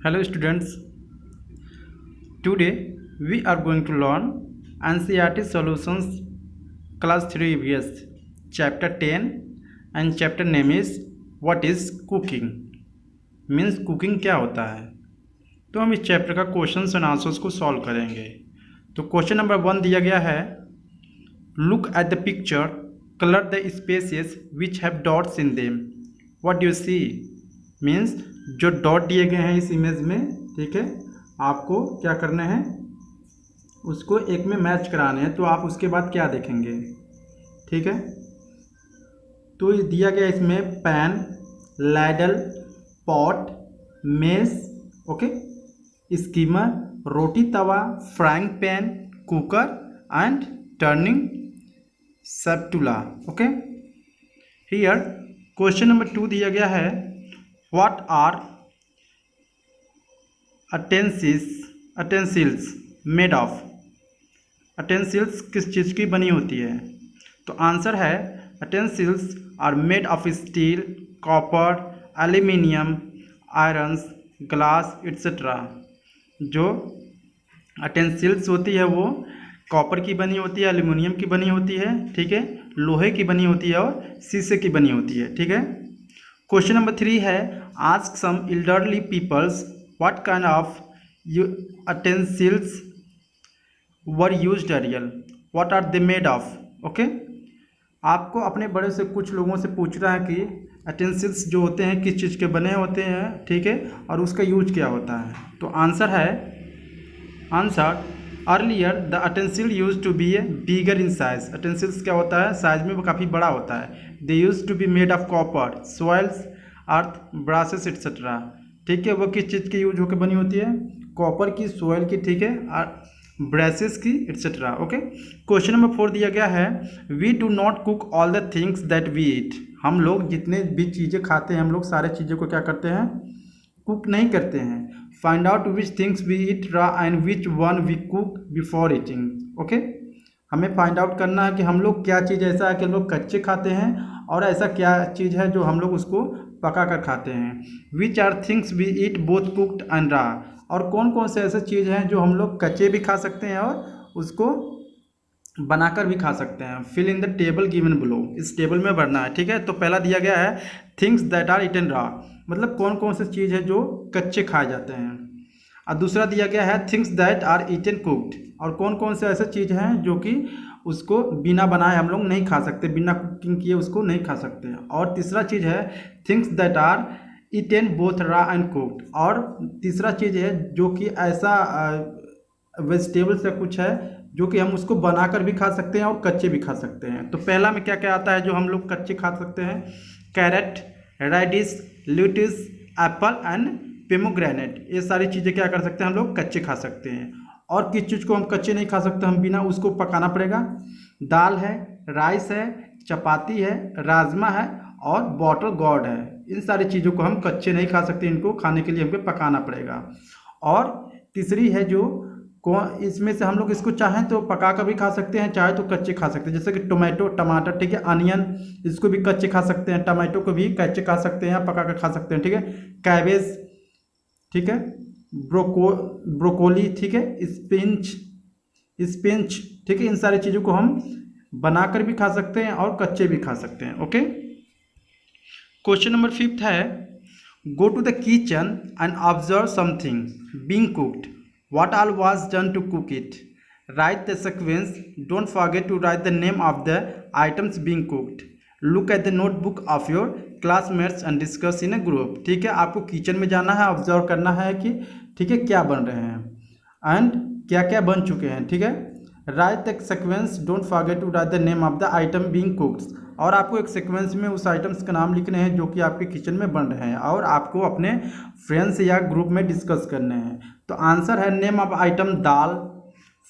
Hello students, today we are going to learn NCERT Solutions Class 3 EVS Chapter 10 and chapter name is What is Cooking? Means cooking क्या होता है। तो हम इस chapter का question and answers को solve करेंगे। तो क्वेश्चन नंबर 1 दिया गया है, look at the picture, colour the spaces which have dots in them, what do you see. Means जो डॉट दिए गए हैं इस इमेज में, ठीक है, आपको क्या करना है, उसको एक में मैच कराने हैं। तो आप उसके बाद क्या देखेंगे, ठीक है। तो ये दिया गया इसमें pan, ladle, pot, mess, okay, skimmer, रोटी तवा, frying pan, cooker and turning spatula. Okay, here question number 2 दिया गया है, what are utensils made of. Utensils किस चीज़ की बनी होती है। तो आंसर है utensils are made of steel, copper, aluminium, irons, glass etcetera. जो अटेंसिल्स होती है वो कॉपर की बनी होती है, एल्यूमिनियम की बनी होती है, ठीक है, लोहे की बनी होती है और शीशे की बनी होती है, ठीक है। क्वेश्चन नंबर 3 है, ask some elderly peoples what kind of utensils were used earlier, what are they made of. Okay, आपको अपने बड़े से कुछ लोगों से पूछना है कि अटेंसिल्स जो होते हैं किस चीज़ के बने होते हैं, ठीक है, और उसका यूज क्या होता है। तो आंसर है, answer earlier the utensil used to be a bigger in size. Utensils क्या होता है, साइज में वो काफ़ी बड़ा होता है। They used to be made of copper, soils, earth, brasses etcetera. ठीक है, वो किस चीज़ की यूज होकर बनी होती है, कॉपर की, सॉइल की, ठीक है, ब्रेसेस की एट्सेट्रा। ओके, क्वेश्चन नंबर 4 दिया गया है, we do not cook all the things that we eat. हम लोग जितने भी चीज़ें खाते हैं, हम लोग सारे चीज़ों को क्या करते हैं, कुक नहीं करते हैं। Find out which things we eat raw and which one we cook before eating. Okay, हमें फाइंड आउट करना है कि हम लोग क्या चीज़ ऐसा है कि हम लोग कच्चे खाते हैं और ऐसा क्या चीज़ है जो हम लोग उसको पका कर खाते हैं। Which are things we eat both cooked and raw. और कौन कौन से ऐसे चीज़ हैं जो हम लोग कच्चे भी खा सकते हैं और उसको बनाकर भी खा सकते हैं। Fill in the table given below, इस टेबल में भरना है, ठीक है। तो पहला दिया गया है things that are eaten raw, मतलब कौन कौन सी चीज़ है जो कच्चे खाए जाते हैं। और दूसरा दिया गया है things that are eaten cooked, और कौन कौन से ऐसे चीज़ हैं जो कि उसको बिना बनाए हम लोग नहीं खा सकते, बिना कुकिंग किए उसको नहीं खा सकते। और तीसरा चीज़ है things that are eaten both raw and cooked, और तीसरा चीज़ है जो कि ऐसा वेजिटेबल से कुछ है जो कि हम उसको बनाकर भी खा सकते हैं और कच्चे भी खा सकते हैं। तो पहला में क्या क्या आता है जो हम लोग कच्चे खा सकते हैं, carrot, radish, lettuce, apple and pomegranate. ये सारी चीज़ें क्या कर सकते हैं, हम लोग कच्चे खा सकते हैं। और किस चीज़ को हम कच्चे नहीं खा सकते, हम बिना उसको पकाना पड़ेगा, दाल है, राइस है, चपाती है, राजमा है और बॉटल गॉड है। इन सारी चीज़ों को हम कच्चे नहीं खा सकते, इनको खाने के लिए हमको पकाना पड़ेगा। और तीसरी है जो इसमें से हम लोग इसको चाहें तो पका कर भी खा सकते हैं, चाहे तो कच्चे खा सकते हैं, जैसे कि टोमेटो, टमाटर, ठीक है, अनियन, इसको भी कच्चे खा सकते हैं, टमाटो को भी कच्चे खा सकते हैं, पका कर खा सकते हैं, ठीक है, कैबेज, ठीक है, ब्रोकोली, ठीक है, स्पिंच, ठीक है, इन सारी चीज़ों को हम बनाकर भी खा सकते हैं और कच्चे भी खा सकते हैं। ओके, क्वेश्चन नंबर 5 है, go to the kitchen and observe something being cooked, what all was done to cook it, write the sequence, don't forget to write the name of the items being cooked, look at the notebook of your classmates and discuss in a group। ठीक है, आपको kitchen में जाना है, observe करना है कि ठीक है क्या बन रहे हैं एंड क्या क्या बन चुके हैं, ठीक है। Right the sequence, don't forget to write the name of the item being cooked, और आपको एक सीक्वेंस में उस आइटम्स का नाम लिखने हैं जो कि आपके किचन में बन रहे हैं और आपको अपने फ्रेंड्स या ग्रुप में डिस्कस करने हैं। तो आंसर है name of item dal.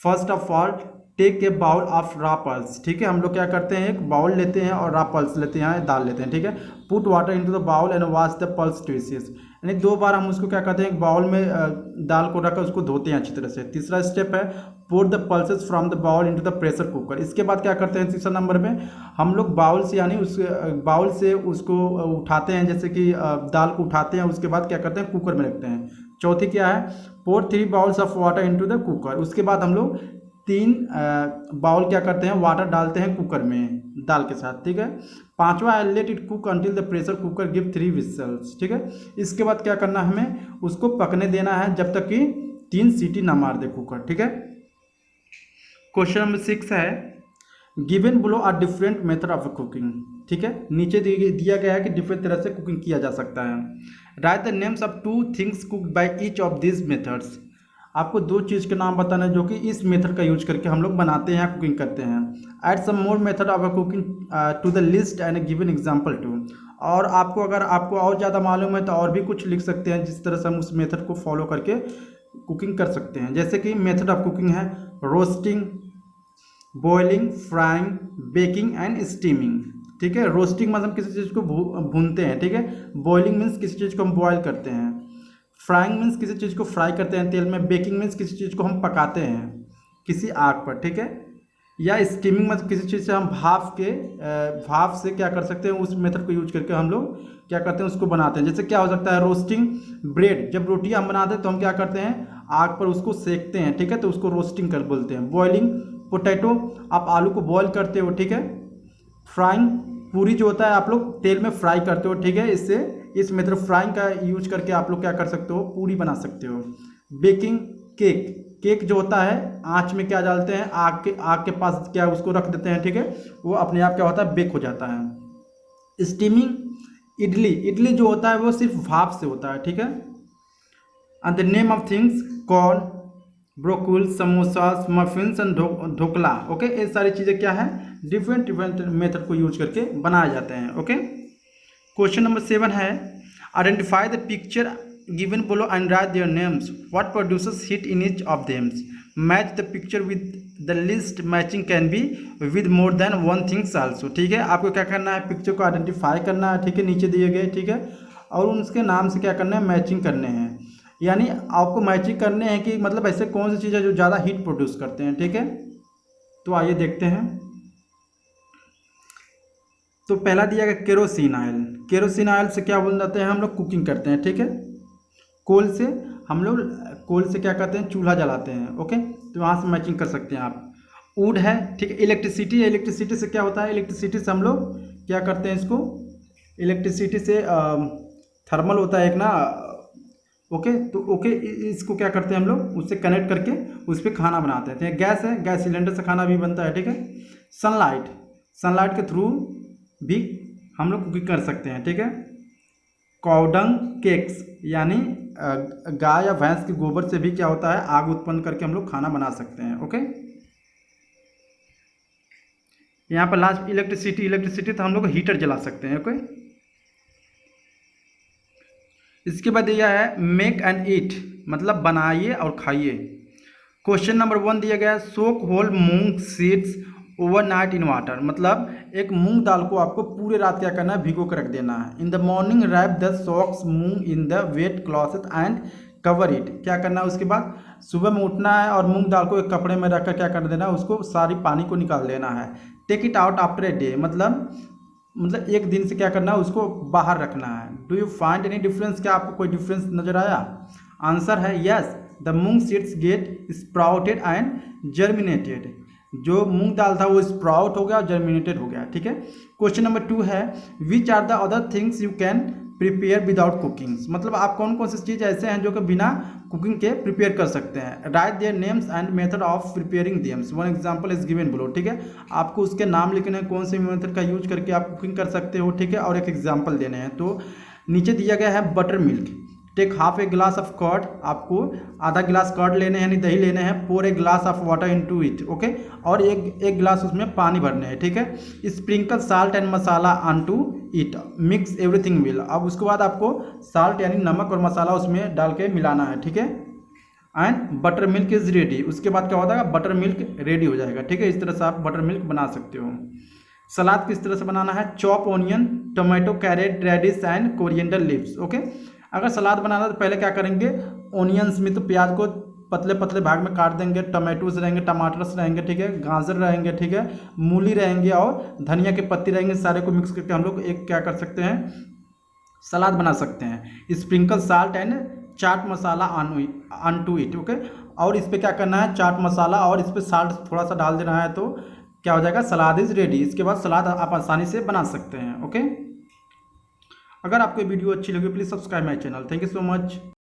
First of all take a bowl of raw pulse, ठीक है, हम लोग क्या करते हैं, एक बाउल लेते हैं और रॉ पल्स लेते हैं, दाल लेते हैं, ठीक है। Put water into the bowl and wash the pulse twice, यानी 2 बार हम उसको क्या करते हैं, एक बाउल में दाल को रखकर उसको धोते हैं अच्छी तरह से। तीसरा स्टेप है pour the pulses from the bowl into the pressure cooker. इसके बाद क्या करते हैं, तीसरा नंबर में हम लोग बाउल से यानी उस बाउल से उसको उठाते हैं, जैसे कि दाल को उठाते हैं, उसके बाद क्या करते हैं कुकर में रखते हैं। चौथी क्या है, पोर 3 bowls of water into the cooker. उसके बाद हम लोग 3 बाउल क्या करते हैं, वाटर डालते हैं कुकर में दाल के साथ, ठीक है। पांचवा है, let it cook until the pressure cooker give 3 whistles, ठीक है। इसके बाद क्या करना है, हमें उसको पकने देना है जब तक कि 3 सीटी ना मार दे कुकर, ठीक है। क्वेश्चन नंबर 6 है, given below are different method of cooking, ठीक है। नीचे दिया गया है कि डिफरेंट तरह से कुकिंग किया जा सकता है। Right the names of 2 things cooked by each of this methods. आपको 2 चीज़ के नाम बताना है जो कि इस मेथड का यूज करके हम लोग बनाते हैं, कुकिंग करते हैं। Add some more method of cooking to the list and given example to. और आपको अगर आपको और ज़्यादा मालूम है तो और भी कुछ लिख सकते हैं जिस तरह से हम उस मेथड को फॉलो करके कुकिंग कर सकते हैं। जैसे कि मेथड ऑफ कुकिंग है roasting, boiling, frying, baking and steaming, ठीक है। रोस्टिंग मतलब किसी चीज़ को भूनते हैं, ठीक है। बॉइलिंग मीन्स किसी चीज़ को हम बॉयल करते हैं। फ्राइंग मीन्स किसी चीज़ को फ्राई करते हैं तेल में। बेकिंग मीन्स किसी चीज़ को हम पकाते हैं किसी आग पर, ठीक है। या स्टीमिंग मतलब किसी चीज़ से हम भाप से क्या कर सकते हैं, उस मेथड को यूज करके हम लोग क्या करते हैं, उसको बनाते हैं। जैसे क्या हो सकता है, रोस्टिंग ब्रेड, जब रोटी हम बनाते हैं तो हम क्या करते हैं, आग पर उसको सेकते हैं, ठीक है, तो उसको रोस्टिंग कर बोलते हैं। बॉइलिंग पोटैटो, आप आलू को बॉयल करते हो, ठीक है। फ्राइंग, पूरी जो होता है आप लोग तेल में फ्राई करते हो, ठीक है। इस मेथड फ्राइंग का यूज करके आप लोग क्या कर सकते हो, पूरी बना सकते हो। बेकिंग, केक जो होता है आँच में क्या डालते हैं, आग के पास क्या उसको रख देते हैं, ठीक है, वो अपने आप क्या होता है, बेक हो जाता है। स्टीमिंग, इडली जो होता है वो सिर्फ भाप से होता है, ठीक है। And the name of things, corn, broccoli, samosas, muffins and dhokla, okay. ये सारी चीज़ें क्या है, डिफरेंट मेथड को यूज करके बनाए जाते हैं, ओके। क्वेश्चन नंबर 7 है, identify the picture given below and write their names, what produces heat in each of thems, match the picture with the list matching can be with more than one things also, ठीक है। आपको क्या करना है, picture को identify करना है, ठीक है, नीचे दिए गए, ठीक है, और उनके नाम से क्या करना है, मैचिंग करने हैं। यानी आपको मैचिंग करने हैं कि मतलब ऐसे कौन सी चीज़ है जो ज़्यादा हीट प्रोड्यूस करते हैं, ठीक है। तो आइए देखते हैं। तो पहला दिया गया केरोसिन ऑयल। केरोसिन ऑयल से क्या बोल जाते हैं, हम लोग कुकिंग करते हैं, ठीक है। हम लोग कोल से क्या करते हैं, चूल्हा जलाते हैं, ओके। तो वहाँ से मैचिंग कर सकते हैं आप। वुड है, ठीक है। इलेक्ट्रिसिटी से क्या होता है, इलेक्ट्रिसिटी से हम लोग क्या करते हैं, इसको इलेक्ट्रिसिटी से थर्मल होता है एक ना, ओके। तो ओके, इसको क्या करते हैं हम लोग, उससे कनेक्ट करके उस पर खाना बनाते हैं। गैस है, गैस सिलेंडर से खाना भी बनता है, ठीक है। सनलाइट के थ्रू भी हम लोग कुकिंग कर सकते हैं, ठीक है। काउडंग केक्स, यानी गाय या भैंस के गोबर से भी क्या होता है, आग उत्पन्न करके हम लोग खाना बना सकते हैं, ओके। यहाँ पर लास्ट इलेक्ट्रिसिटी तो हम लोग हीटर जला सकते हैं, ओके। इसके बाद दिया है मेक एंड ईट, मतलब बनाइए और खाइए। क्वेश्चन नंबर 1 दिया गया है, soak whole moong seeds overnight in water, मतलब एक मूंग दाल को आपको पूरे रात क्या करना है, भिगो कर रख देना है। In the morning wrap the soaks moong in the wet cloth and cover it, क्या करना है, उसके बाद सुबह में उठना है और मूंग दाल को एक कपड़े में रखकर क्या कर देना है, उसको सारी पानी को निकाल देना है। Take it out after a day, मतलब एक दिन से क्या करना है, उसको बाहर रखना है। Do you find any difference, क्या आपको कोई डिफरेंस नजर आया? आंसर है yes, the moong seeds get sprouted and germinated. जो मूंग दाल था वो स्प्राउट हो गया और जर्मिनेटेड हो गया, ठीक है। क्वेश्चन नंबर 2 है, which are the other things you can prepare without cooking, मतलब आप कौन कौन सी चीज़ ऐसे हैं जो कि बिना कुकिंग के प्रिपेयर कर सकते हैं। Write their names and method of preparing thems, one example is given below, ठीक है। आपको उसके नाम लिखने हैं, कौन से मेथड का यूज करके आप कुकिंग कर सकते हो, ठीक है, और एक एग्जांपल देने हैं। तो नीचे दिया गया है buttermilk, take half a glass of curd, आपको आधा गिलास कर्ड लेने हैं, यानी दही लेने हैं। Pour a glass of water into it, okay, और एक गिलास उसमें पानी भरने हैं, ठीक है। Sprinkle salt and masala onto it, mix everything well. अब उसके बाद आपको साल्ट यानी नमक और मसाला उसमें डाल के मिलाना है, ठीक है। And butter milk is ready, उसके बाद क्या होता है, बटर मिल्क रेडी हो जाएगा, ठीक है। इस तरह से आप बटर मिल्क बना सकते हो। सलाद किस तरह से बनाना है, chop onion, tomato, carrot, radish and coriander leaves, okay. अगर सलाद बनाना तो पहले क्या करेंगे, ऑनियंस में तो प्याज को पतले पतले भाग में काट देंगे, टमाटोस रहेंगे, टमाटर्स रहेंगे, ठीक है, गाजर रहेंगे, ठीक है, मूली रहेंगे और धनिया की पत्ती रहेंगे। सारे को मिक्स करके हम लोग एक क्या कर सकते हैं, सलाद बना सकते हैं। Sprinkle salt and chaat masala on to it. Okay, और इस पर क्या करना है, चाट मसाला और इस पर साल्ट थोड़ा सा डाल देना है, तो क्या हो जाएगा, सलाद इज़ रेडी। इसके बाद सलाद आप आसानी से बना सकते हैं। ओके, अगर आपको वीडियो अच्छी लगी please subscribe my channel. Thank you so much.